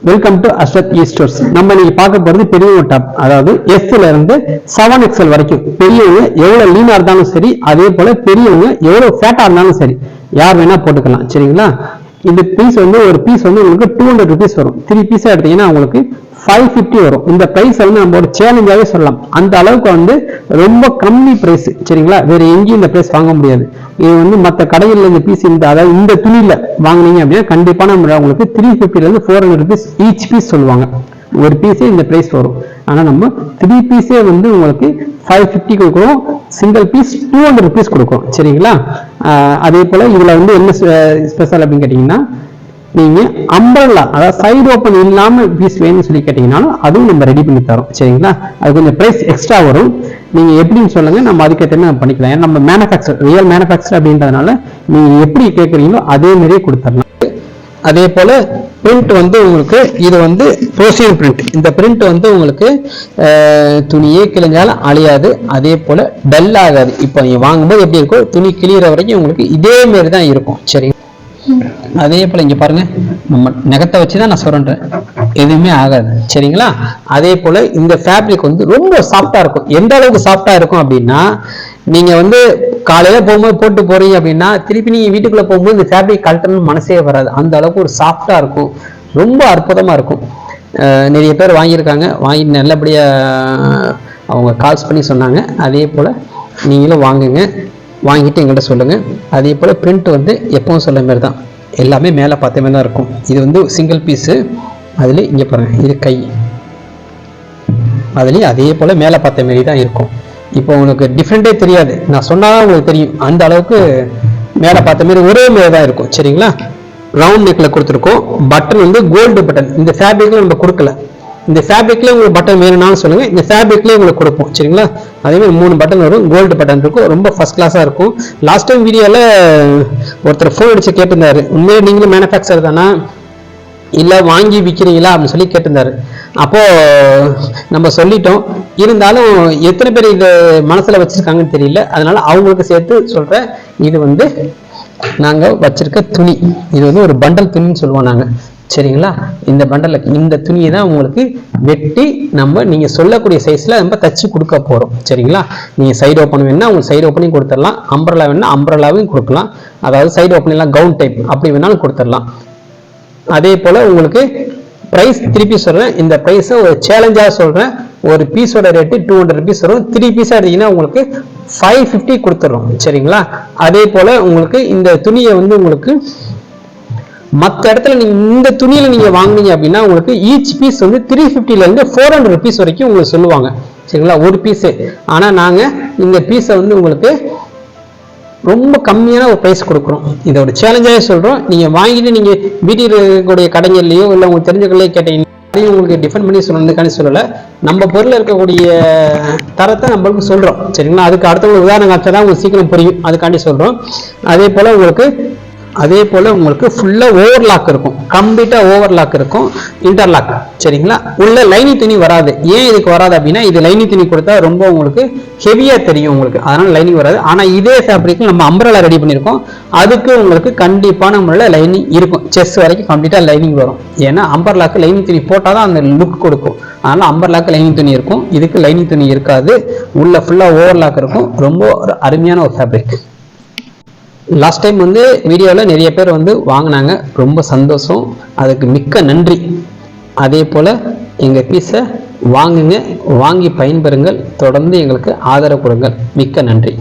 Welcome to Ashwath esters. நம்ம இன்னைக்கு பார்க்க போறது பெரியவங்க டாப், அதாவது எஸ்ல இருந்து 7XL வரைக்கும். பெரியவங்க எவ்வளவு லீனா இருந்தாலும் சரி, அதே போல பெரியவங்க எவ்வளவு ஃபேட்டா இருந்தாலும் சரி, யார் வேணா போட்டுக்கலாம். சரிங்களா? இந்த பீஸ் வந்து ஒரு பீஸ் வந்து உங்களுக்கு 200 rupees வரும். 3 பீஸா எடுத்தீங்கன்னா உங்களுக்கு 550 வரும். இந்த பிரைஸ் வந்து நம்ம ஒரு சேலஞ்சாவே சொல்லலாம். அந்த அளவுக்கு வந்து ரொம்ப கம்மி பிரைஸ். சரிங்களா? வேற எங்கேயும் இந்த பிரைஸ் வாங்க முடியாது. இது வந்து மற்ற கடையில் இந்த பீஸ் அதாவது இந்த துணியில வாங்கினீங்க அப்படின்னா கண்டிப்பான உங்களுக்கு 350 இருந்து 400 rupees ஈச் பீஸ் சொல்லுவாங்க. ஒரு பீஸே இந்த பிரைஸ் வரும். ஆனா நம்ம 3 பீஸே வந்து உங்களுக்கு 550 கொடுக்குறோம். சிங்கிள் பீஸ் 200 rupees கொடுக்கும். சரிங்களா? அதே போல இதுல வந்து என்ன ஸ்பெஷல் அப்படின்னு கேட்டீங்கன்னா, நீங்க அம்பரல்லா அதாவது சைடு ஓப்பன் இல்லாம பீஸ் வேணும்னு சொல்லி கேட்டீங்கன்னாலும் அதுவும் நம்ம ரெடி பண்ணி தரோம். சரிங்களா? அது கொஞ்சம் பிரைஸ் எக்ஸ்ட்ரா வரும். நீங்க எப்படின்னு சொல்லுங்க, நம்ம அதுக்கேற்ற மாதிரி பண்ணிக்கலாம். ஏன்னா நம்ம மேனுஃபேக்சர் ரியல் மேனுஃபேக்சர் அப்படின்றதுனால நீங்க எப்படி கேட்குறீங்களோ அதே மாதிரியே கொடுத்துடலாம். அதே போல பிரிண்ட் வந்து உங்களுக்கு இது வந்து ப்ரோசியன் பிரிண்ட். இந்த பிரிண்ட் வந்து உங்களுக்கு துணியே கிழிஞ்சாலும் அழியாது, அதே போல டல் ஆகாது. இப்போ நீங்க வாங்கும்போது எப்படி இருக்கும், துணி கிழிகிற வரைக்கும் உங்களுக்கு இதே மாதிரி தான் இருக்கும். சரி, அதே போல இங்க பாருங்க, நம்ம நகத்தை வச்சுதான் நான் சொல்றேன், எதுவுமே ஆகாது. சரிங்களா? அதே போல இந்த ஃபேப்ரிக் வந்து ரொம்ப சாஃப்டா இருக்கும். எந்த அளவுக்கு சாஃப்டா இருக்கும் அப்படின்னா, நீங்க வந்து காலையில போகும்போது போட்டு போறீங்க அப்படின்னா திருப்பி நீங்க வீட்டுக்குள்ள போகும்போது இந்த ஃபேப்ரிக் கழட்டணும்னு மனசே வராது. அந்த அளவுக்கு ஒரு சாஃப்டா இருக்கும், ரொம்ப அற்புதமா இருக்கும். நிறைய பேர் வாங்கியிருக்காங்க, வாங்கி நல்லபடியா அவங்க கால்ஸ் பண்ணி சொன்னாங்க. அதே போல நீங்களும் வாங்குங்க, வாங்கிட்டு எங்கள்கிட்ட சொல்லுங்க. அதே போல பிரிண்ட் வந்து எப்பவும் சொல்ல மாதிரி தான், எல்லாமே மேலே பார்த்த மாதிரி தான் இருக்கும். இது வந்து சிங்கிள் பீஸு. அதுல இங்க பாருங்க, இது கை, அதுலயும் அதே போல மேலே பார்த்த மாதிரி தான் இருக்கும். இப்போ உங்களுக்கு டிஃப்ரெண்டே தெரியாது, நான் சொன்னாதான் உங்களுக்கு தெரியும். அந்த அளவுக்கு மேலே பார்த்த மாதிரி ஒரே மாதிரி தான் இருக்கும். சரிங்களா? ரவுண்ட் நெக்ல கொடுத்துருக்கோம். பட்டன் வந்து கோல்டு பட்டன். இந்த ஃபேப்ரிக்ல நம்ம கொடுக்கல. இந்த ஃபேப்ரிக்ல உங்களுக்கு பட்டன் வேணும்னாலும் சொல்லுங்க, இந்த ஃபேப்ரிக்ல உங்களுக்கு கொடுப்போம். சரிங்களா? அதே மாதிரி 3 பட்டன் வரும், கோல்டு பட்டன் இருக்கும், ரொம்ப ஃபர்ஸ்ட் கிளாஸா இருக்கும். லாஸ்ட் டைம் வீடியோல ஒருத்தர் ஃபோன் அடிச்சு கேட்டிருந்தாரு, உண்மையிலே நீங்களும் மேனுஃபேக்சர் தானா இல்ல வாங்கி விற்கிறீங்களா அப்படின்னு சொல்லி கேட்டிருந்தாரு. அப்போ நம்ம சொல்லிட்டோம். இருந்தாலும் எத்தனை பேர் இது மனசுல வச்சிருக்காங்கன்னு தெரியல, அதனால அவங்களுக்கு சேர்த்து சொல்றேன். இது வந்து நாங்க வச்சிருக்க துணி, இது வந்து ஒரு பண்டல் துணின்னு சொல்லுவோம் நாங்க. சரிங்களா? இந்த பண்டல இந்த துணியை தான் உங்களுக்கு வெட்டி நம்ம நீங்க சொல்லக்கூடிய சைஸ்ல நம்ம தச்சு கொடுக்க போறோம். சரிங்களா? நீங்க சைடு ஓப்பன் வேணும்னா உங்களுக்கு சைடு ஓப்பனையும் கொடுத்துடலாம், அம்பரலா வேணும்னா அம்பரலாவையும் கொடுக்கலாம். அதாவது சைடு ஓப்பன் எல்லாம் கவுன் டைப் அப்படி வேணாலும் கொடுத்துடலாம். அதே போல உங்களுக்கு பிரைஸ் திருப்பி சொல்றேன், இந்த பிரைஸ் ஒரு சேலஞ்சா சொல்றேன். ஒரு பீஸோட ரேட்டு 200 rupees வரும். 3 பீஸா எடுத்தீங்கன்னா உங்களுக்கு 550 கொடுத்துறோம். சரிங்களா? அதே போல உங்களுக்கு இந்த துணியை வந்து உங்களுக்கு மற்ற இடத்துல நீங்க இந்த துணியில நீங்க வாங்குனீங்க அப்படின்னா உங்களுக்கு ஈச் பீஸ் வந்து 350 இருந்து 400 rupees வரைக்கும் உங்களுக்கு சொல்லுவாங்க. சரிங்களா? ஒரு பீஸ். ஆனா நாங்க இந்த பீஸை வந்து உங்களுக்கு ரொம்ப கம்மியான ஒரு பிரைஸ் கொடுக்குறோம். இதை ஒரு சேலஞ்சாவே சொல்றோம். நீங்க வாங்கிட்டு நீங்க வீட்டில் இருக்கக்கூடிய கடைகள்லயோ இல்ல உங்களுக்கு தெரிஞ்ச கடையிலயோ கேட்டீங்கன்னா உங்களுக்கு டிஃபெண்ட் பண்ணி சொல்லணும்னு சொல்லல. நம்ம பொருள் இருக்கக்கூடிய தரத்தை நம்மளுக்கு சொல்றோம். சரிங்களா? அதுக்கு அடுத்த உதாரணம் காட்சா உங்களுக்கு சீக்கிரம் புரியும், அதுக்காண்டி சொல்றோம். அதே போல உங்களுக்கு ஃபுல்லா ஓவர்லாக் இருக்கும், கம்ப்ளீட்டா ஓவர்லாக் இருக்கும், இன்டர்லாக். சரிங்களா? உள்ள லைனிங் துணி வராது. ஏன் இதுக்கு வராது அப்படின்னா, இது லைனிங் துணி கொடுத்தா ரொம்ப உங்களுக்கு ஹெவியா தெரியும் உங்களுக்கு, அதனால லைனிங் வராது. ஆனா இதே ஃபேப்ரிக் நம்ம அம்பரலா ரெடி பண்ணிருக்கோம், அதுக்கு உங்களுக்கு கண்டிப்பான முறையில் லைனிங் இருக்கும். செஸ் வரைக்கும் கம்ப்ளீட்டா லைனிங் வரும். ஏன்னா அம்பர்லாக்கு லைனிங் துணி போட்டாதான் அந்த லுக் கொடுக்கும். அதனால அம்பர்லாக்கு லைனிங் துணி இருக்கும், இதுக்கு லைனிங் துணி இருக்காது. உள்ள ஃபுல்லா ஓவர்லாக் இருக்கும். ரொம்ப ஒரு அருமையான ஒரு ஃபேப்ரிக். லாஸ்ட் டைம் வந்து வீடியோவில் நிறைய பேர் வந்து வாங்கினாங்க, ரொம்ப சந்தோஷம், அதுக்கு மிக்க நன்றி. அதே போல் எங்கள் பீஸை வாங்குங்க, வாங்கி பயன்பெறுங்கள், தொடர்ந்து எங்களுக்கு ஆதரவு கொடுங்கள். மிக்க நன்றி.